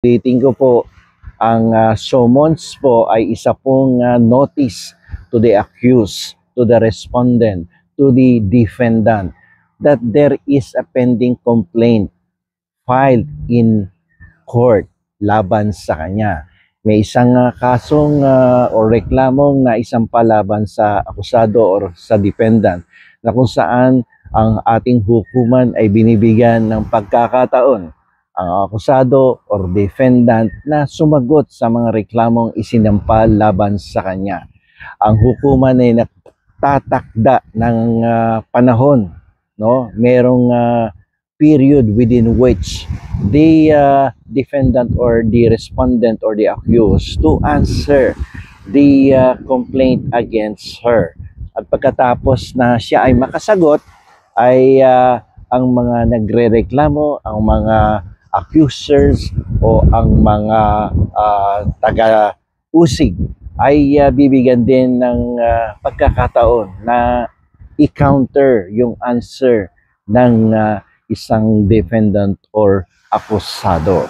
Ulitin ko po, ang summons po ay isa pong notice to the accused, to the respondent, to the defendant that there is a pending complaint filed in court laban sa kanya. May isang kasong o reklamong na isampa laban sa akusado or sa defendant na kung saan ang ating hukuman ay binibigyan ng pagkakataon ang akusado or defendant na sumagot sa mga reklamong isinampa laban sa kanya. Ang hukuman ay nagtatakda ng panahon, no? Merong period within which the defendant or the respondent or the accused to answer the complaint against her. At pagkatapos na siya ay makasagot, ay ang mga nagrereklamo, ang mga accusers o ang mga taga-usig ay bibigyan din ng pagkakataon na i-counter yung answer ng isang defendant or akusado.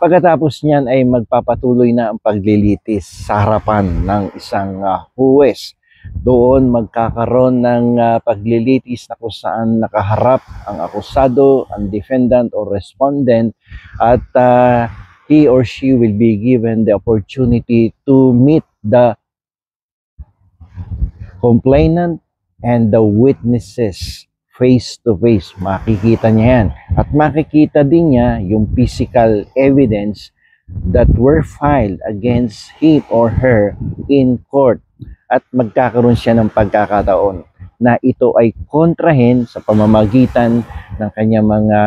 Pagkatapos niyan ay magpapatuloy na ang paglilitis sa harapan ng isang huwes. Doon magkakaroon ng paglilitis na kung saan nakaharap ang akusado, ang defendant or respondent, at he or she will be given the opportunity to meet the complainant and the witnesses face to face. Makikita niya yan. At makikita din niya yung physical evidence that were filed against him or her in court. At magkakaroon siya ng pagkakataon na ito ay kontrahin sa pamamagitan ng kanyang mga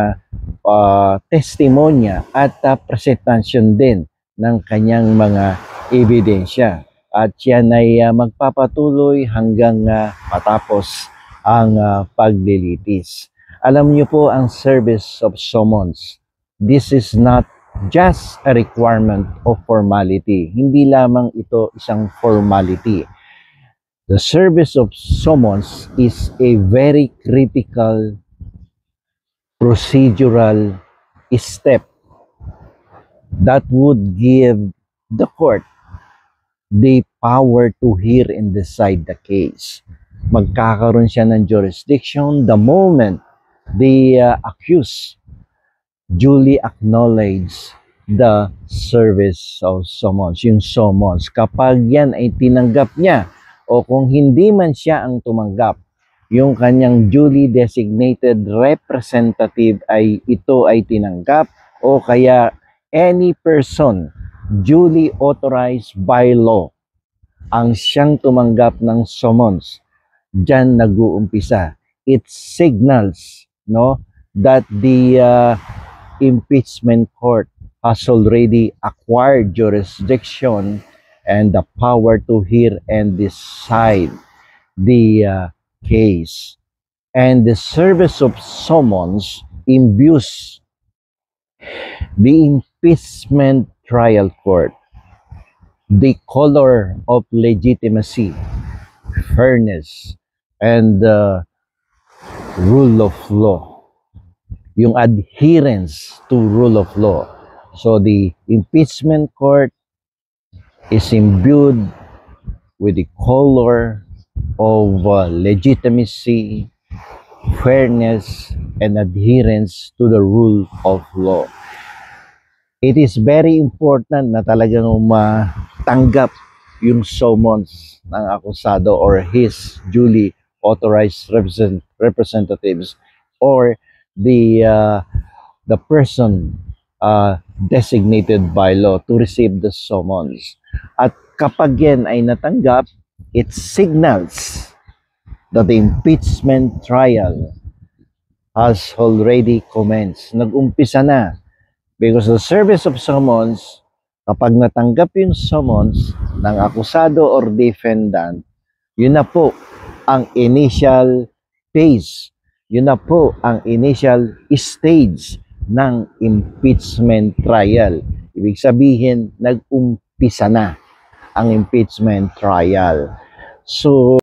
testimonya at presentasyon din ng kanyang mga ebidensya. At yan ay magpapatuloy hanggang matapos ang paglilitis. Alam niyo po ang service of summons. This is not just a requirement of formality. Hindi lamang ito isang formality. The service of summons is a very critical procedural step that would give the court the power to hear and decide the case. Magkakaroon siya ng jurisdiction the moment the accused duly acknowledge the service of summons, yung summons. Kapag yan ay tinanggap niya, o kung hindi man siya ang tumanggap, yung kanyang duly designated representative ay ito ay tinanggap, o kaya any person duly authorized by law ang siyang tumanggap ng summons, diyan nag-uumpisa. It signals, no, that the impeachment court has already acquired jurisdiction and the power to hear and decide the case. And the service of summons imbues the impeachment trial court the color of legitimacy, fairness, and rule of law. Yung adherence to rule of law. So the impeachment court is imbued with the color of legitimacy, fairness, and adherence to the rule of law. It is very important na talagang matanggap yung summons ng akusado or his duly authorized representatives or the person designated by law to receive the summons. At kapag yan ay natanggap, it signals that the impeachment trial has already commenced. Nag-umpisa na. Because the service of summons, kapag natanggap yung summons ng akusado or defendant, yun na po ang initial phase. Yun na po ang initial stage ng impeachment trial. Ibig sabihin, nag-umpisa na ang impeachment trial. So,